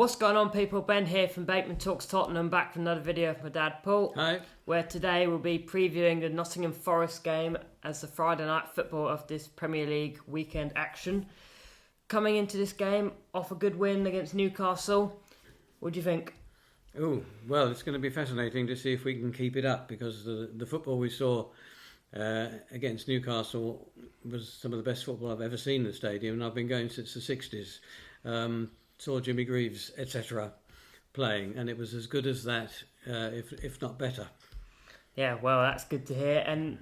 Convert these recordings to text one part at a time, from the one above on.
What's going on, people? Ben here from Bateman Talks Tottenham, back for another video of my dad Paul. Hi. Where today we'll be previewing the Nottingham Forest game as the Friday night football of this Premier League weekend action. Coming into this game off a good win against Newcastle, what do you think? Oh, well, it's going to be fascinating to see if we can keep it up, because the football we saw against Newcastle was some of the best football I've ever seen in the stadium, and I've been going since the 60s. Saw Jimmy Greaves, etc. playing, and it was as good as that, if not better. Yeah, well, that's good to hear. And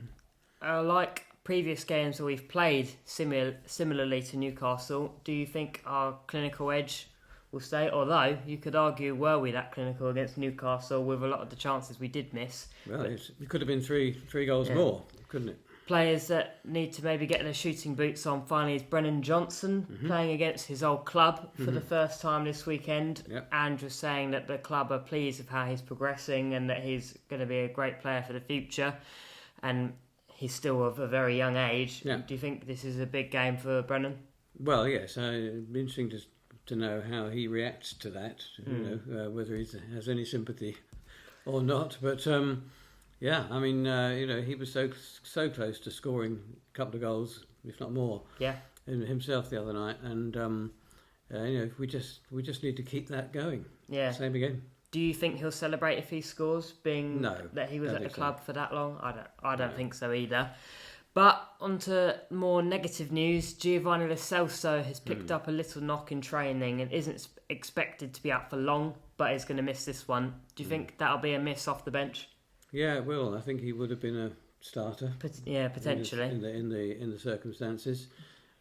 like previous games that we've played similarly to Newcastle, do you think our clinical edge will stay? Although you could argue, were we that clinical against Newcastle with a lot of the chances we did miss? Well, it could have been three goals more, couldn't it? Players that need to maybe get their shooting boots on finally is Brennan Johnson, playing against his old club for the first time this weekend. Yep. And just saying that the club are pleased with how he's progressing and that he's going to be a great player for the future. And he's still of a very young age. Yeah. Do you think this is a big game for Brennan? Well, yes. It'd be interesting to know how he reacts to that. Whether he has any sympathy or not. But yeah, I mean, he was so close to scoring a couple of goals, if not more. Yeah. Himself the other night, and we just need to keep that going. Yeah. Same again. Do you think he'll celebrate if he scores, being No, that he was don't at the think club so. for that long? I don't think so either. But onto more negative news, Giovanni Lo Celso has picked up a little knock in training and isn't expected to be out for long, but is going to miss this one. Do you think that'll be a miss off the bench? Yeah, it will. I think he would have been a starter. Yeah, potentially. In the circumstances,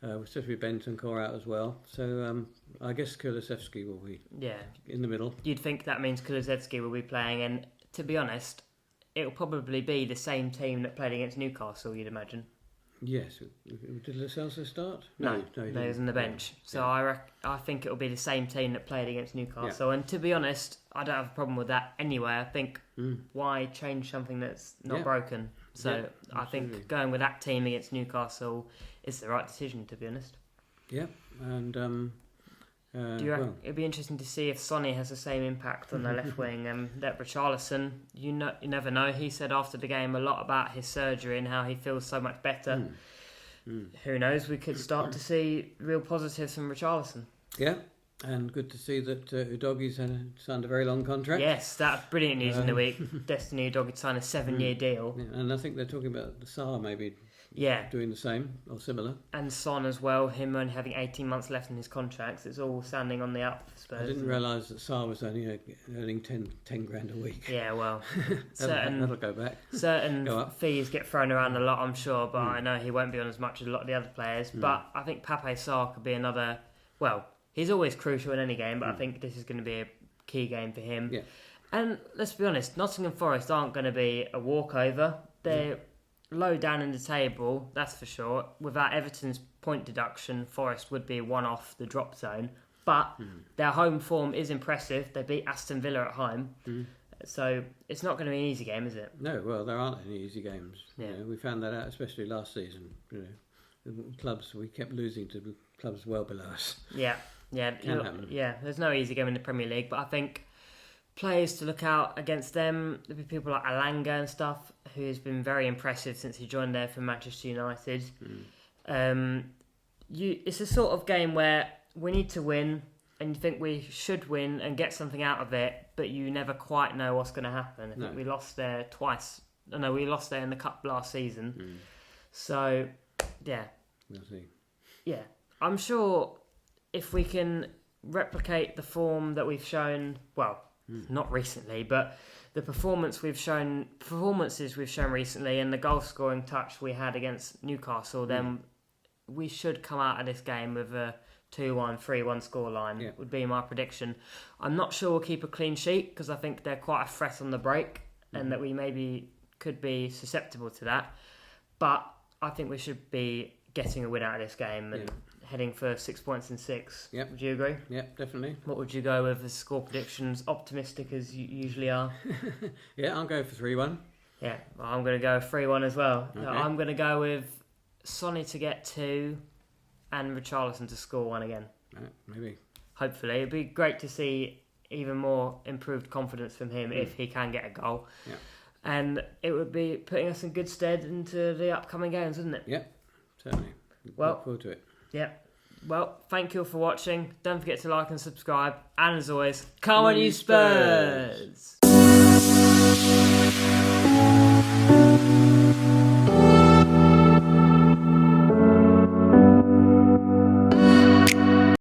especially Bentancur out as well. So I guess Kulusevski will be in the middle. You'd think that means Kulusevski will be playing, and to be honest, it'll probably be the same team that played against Newcastle, you'd imagine. Yes. Did Lo Celso start? No, he he was on the bench. So Yeah. I think it'll be the same team that played against Newcastle. And to be honest, I don't have a problem with that anyway. I think why change something that's not broken? So I think going with that team against Newcastle is the right decision, to be honest. Yeah, and do you reckon it'd be interesting to see if Sonny has the same impact on the left wing? That Richarlison, you never know. He said after the game a lot about his surgery and how he feels so much better. Who knows? We could start to see real positives from Richarlison. Yeah, and good to see that Udogie's signed a very long contract. Yes, that's brilliant news in the week. Destiny Udogie signed a 7-year deal. Yeah, and I think they're talking about the Saar maybe doing the same or similar. And Son as well, him only having 18 months left in his contract. It's all standing on the up for Spurs. I didn't realise that Saar was only earning 10 grand a week. Yeah, well, that'll go back. Certain Go up. fees get thrown around a lot, I'm sure, but I know he won't be on as much as a lot of the other players. But I think Pape Sarr could be another. Well, he's always crucial in any game, but I think this is going to be a key game for him. Yeah. And let's be honest, Nottingham Forest aren't going to be a walkover. They're low down in the table, that's for sure. Without Everton's point deduction, Forest would be one off the drop zone. But their home form is impressive. They beat Aston Villa at home. So it's not going to be an easy game, is it? No, well, there aren't any easy games. Yeah. We found that out, especially last season. The clubs, we kept losing to clubs well below us. Yeah. Can happen. Yeah, there's no easy game in the Premier League, but I think players to look out against them, there'll be people like Alanga and stuff, who has been very impressive since he joined there from Manchester United. It's a sort of game where we need to win, and you think we should win and get something out of it, but you never quite know what's going to happen. I think we lost there twice. No, we lost there in the Cup last season. So, yeah. We'll see. Yeah. I'm sure if we can replicate the form that we've shown, well, not recently, but the performances we've shown recently and the goal scoring touch we had against Newcastle, then we should come out of this game with a 2-1, 3-1 scoreline, would be my prediction. I'm not sure we'll keep a clean sheet because I think they're quite a threat on the break and that we maybe could be susceptible to that. But I think we should be getting a win out of this game and heading for 6 points in 6. Yep. Would you agree? Yep, definitely. What would you go with as score predictions? Optimistic as you usually are. Yeah, I'll go for 3-1. Yeah, well, I'm going to go 3-1 as well. Okay. I'm going to go with Sonny to get 2 and Richarlison to score 1 again. Right, maybe. hopefully. It'd be great to see even more improved confidence from him if he can get a goal. Yeah. And it would be putting us in good stead into the upcoming games, wouldn't it? Yeah, certainly. Well, look forward to it. Yeah. Well, thank you all for watching. Don't forget to like and subscribe. And as always, come on you Spurs!